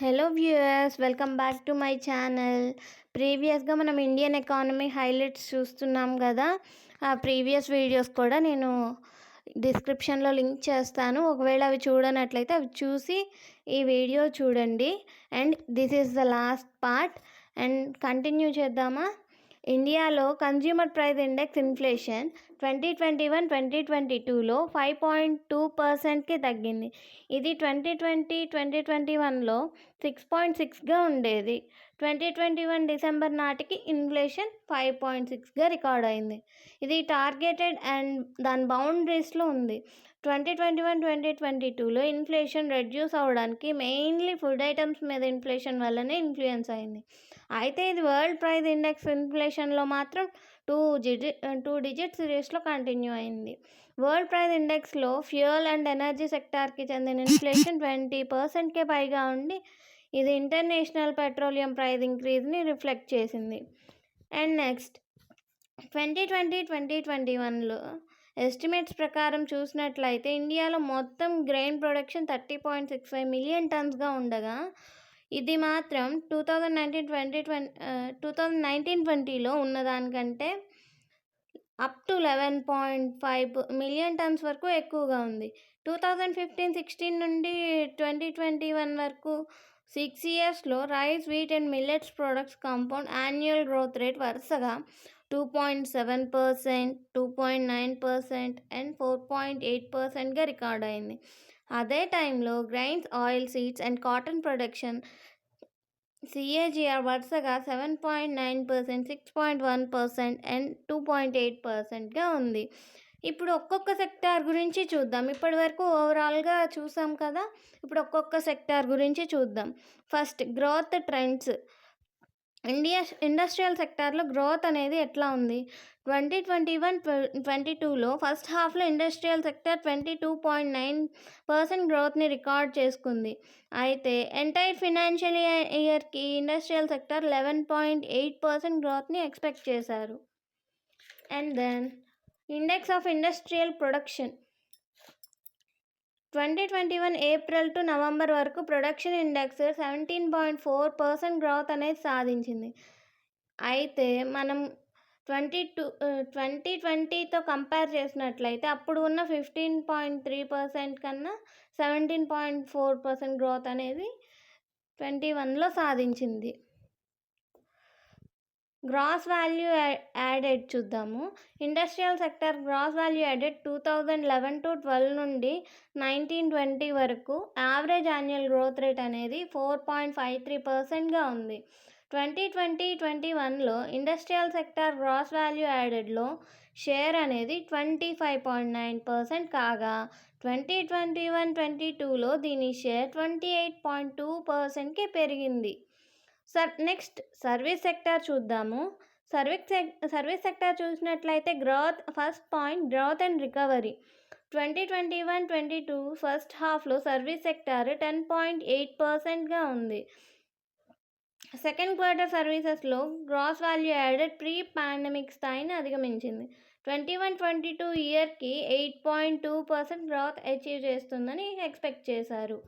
Hello viewers, welcome back to my channel. ప్రీవియస్గా మనం Indian economy highlights చూస్తున్నాం కదా. ఆ ప్రీవియస్ వీడియోస్ కూడా నేను డిస్క్రిప్షన్లో లింక్ చేస్తాను. ఒకవేళ అవి చూడనట్లయితే అవి చూసి ఈ వీడియో చూడండి. And this is the last part. And continue చేద్దామా? ఇండియాలో కన్జ్యూమర్ ప్రైస్ ఇండెక్స్ ఇన్ఫ్లేషన్ 2021-2022లో 5.2%కి తగ్గింది. ఇది 2020-2021లో 6.6గా ఉండేది. 2021 డిసెంబర్ నాటికి ఇన్ఫ్లేషన్ 5.6గా రికార్డ్ అయింది. ఇది టార్గెటెడ్ అండ్ దాని బౌండరీస్లో ఉంది. 2021-2022లో ఇన్ఫ్లేషన్ రెడ్యూస్ అవ్వడానికి మెయిన్లీ ఫుడ్ ఐటమ్స్ మీద ఇన్ఫ్లేషన్ వల్లనే ఇన్ఫ్లుయెన్స్ అయింది. అయితే ఇది వరల్డ్ ప్రైస్ ఇండెక్స్ ఇన్ఫ్లేషన్లో మాత్రం టూ డిజిట్ సిరీస్లో కంటిన్యూ అయింది. వరల్డ్ ప్రైస్ ఇండెక్స్లో ఫ్యూయల్ అండ్ ఎనర్జీ సెక్టార్కి చెందిన ఇన్ఫ్లేషన్ 20%కే పైగా ఉండి ఇది ఇంటర్నేషనల్ పెట్రోలియం ప్రైస్ ఇంక్రీజ్ని రిఫ్లెక్ట్ చేసింది. అండ్ నెక్స్ట్ 2020-2021లో ఎస్టిమేట్స్ ప్రకారం చూసినట్లయితే ఇండియాలో మొత్తం గ్రెయిన్ ప్రొడక్షన్ 30.65 మిలియన్ టన్స్గా ఉండగా ఇది మాత్రం 2019-20లో ఉన్నదానికంటే అప్ టు 11.5 మిలియన్ టన్స్ వరకు ఎక్కువగా ఉంది. 2015-16 నుండి 2021 వరకు 6 ఇయర్స్లో rice, wheat and millets products compound annual growth rate వరుసగా 2.7%, 2.9% అండ్ 4.8%గా రికార్డ్ అయింది. అదే టైంలో grains, oil seeds and cotton production CAGR వరుసగా 7.9%, 6.1% అండ్ 2.8%గా ఉంది. ఇప్పుడు ఒక్కొక్క సెక్టార్ గురించి చూద్దాం. ఇప్పటి వరకు ఓవరాల్గా చూసాం కదా, ఇప్పుడు ఒక్కొక్క సెక్టార్ గురించి చూద్దాం. First growth trends. ఇండస్ట్రియల్ సెక్టార్లో గ్రోత్ అనేది ఎట్లా ఉంది? 2021-22లో ఫస్ట్ హాఫ్లో ఇండస్ట్రియల్ సెక్టర్ 22.9% గ్రోత్ని రికార్డ్ చేసుకుంది. అయితే ఎంటైర్ ఫినాన్షియల్ ఇయర్కి ఇండస్ట్రియల్ సెక్టర్ 11.8% గ్రోత్ని ఎక్స్పెక్ట్ చేశారు. And then index of industrial production 2021 April to November వరకు ప్రొడక్షన్ ఇండెక్స్ 17.4% గ్రోత్ అనేది సాధించింది. అయితే మనం 2020తో కంపేర్ చేసినట్లయితే అప్పుడు ఉన్న 15.3% కన్నా 17.4% గ్రోత్ అనేది 21లో సాధించింది. గ్రాస్ వాల్యూ యాడెడ్ చూద్దాము. Industrial sector gross value added 2011-12 నుండి 19-20 వరకు యావరేజ్ యాన్యువల్ గ్రోత్ రేట్ అనేది 4.53%గా ఉంది. 2020-21లో ఇండస్ట్రియల్ సెక్టర్ గ్రాస్ వాల్యూ యాడెడ్లో షేర్ అనేది 25.9% కాగా 2021-22లో దీని షేర్ 28.2%కి పెరిగింది. నెక్స్ట్ సర్వీస్ సెక్టార్ చూద్దాము. సర్వీస్ సెక్టార్ చూసినట్లయితే first point growth and recovery. 2021-22 first హాఫ్లో సర్వీస్ సెక్టార్ 10.8%గా ఉంది. సెకండ్ క్వార్టర్ సర్వీసెస్లో gross value added pre pandemic స్థాయిని అధిగమించింది. 21-22 ఇయర్కి 8.2% గ్రోత్ అచీవ్ చేస్తుందని ఎక్స్పెక్ట్ చేశారు.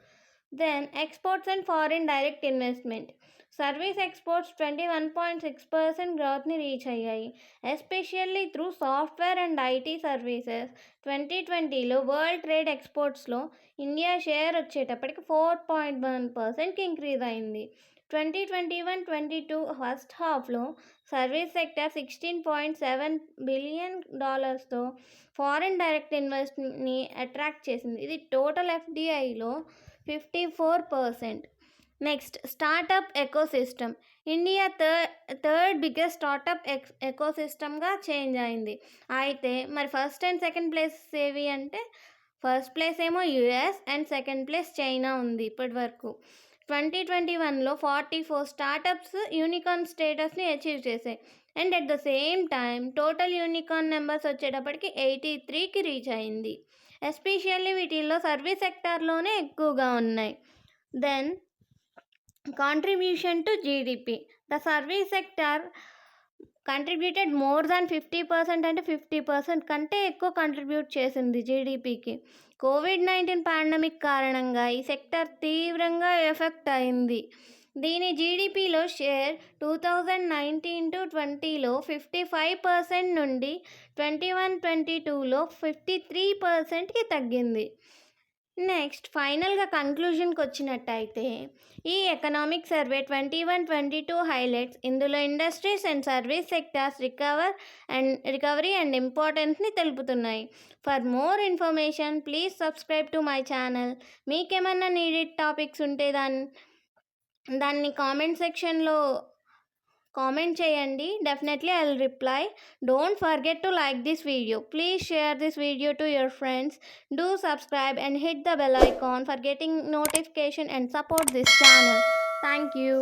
Then exports and foreign direct investment. Service exports 21.6% గ్రోత్ని రీచ్ అయ్యాయి, especially through software and IT services. 2020లో వరల్డ్ ట్రేడ్ ఎక్స్పోర్ట్స్లో ఇండియా షేర్ వచ్చేటప్పటికి 4.1%కి ఇంక్రీజ్ అయింది. 2021-22 ఫస్ట్ హాఫ్లో service sector $16.7 billion foreign direct ఇన్వెస్ట్మెంట్ని అట్రాక్ట్ చేసింది. ఇది టోటల్ FDIలో 54%. Next startup ecosystem. India third biggest startup ఎకోసిస్టమ్గా చేంజ్ అయింది. అయితే మరి ఫస్ట్ అండ్ సెకండ్ ప్లేస్ ఏవి అంటే, ఫస్ట్ ప్లేస్ ఏమో US and second place China ఉంది ఇప్పటి వరకు. 2021లో 44 స్టార్టప్స్ యూనికార్న్ స్టేటస్ని అచీవ్ చేశాయి. And at the same time total unicorn numbers వచ్చేటప్పటికి 83కి రీచ్ అయింది. ఎస్పెషల్లీ వీటిల్లో సర్వీస్ సెక్టార్లోనే ఎక్కువగా ఉన్నాయి. Then contribution to GDP. The service sector contributed more than 50% అంటే 50% కంటే ఎక్కువ కంట్రిబ్యూట్ చేసింది జీడిపికి. కోవిడ్-19 పాండమిక్ కారణంగా ఈ సెక్టర్ తీవ్రంగా ఎఫెక్ట్ అయింది. దీని జీడిపిలో షేర్ 2019-20లో 55% నుండి 21-22లో 53%కి తగ్గింది. నెక్స్ట్ ఫైనల్గా కంక్లూజన్కి వచ్చినట్టయితే ఈ ఎకనామిక్ సర్వే 21-22 హైలైట్స్ ఇందులో industries and service sectors recovery and ఇంపార్టెన్స్ని తెలుపుతున్నాయి. For more information please subscribe to my channel. మీకేమన్నా నీడెడ్ టాపిక్స్ ఉంటే దాన్ని కామెంట్ సెక్షన్లో కామెంట్ చేయండి. Definitely I'll reply. Don't forget to like this video. Please share this video to your friends. Do subscribe and hit the bell icon for getting notification and support this channel. Thank you.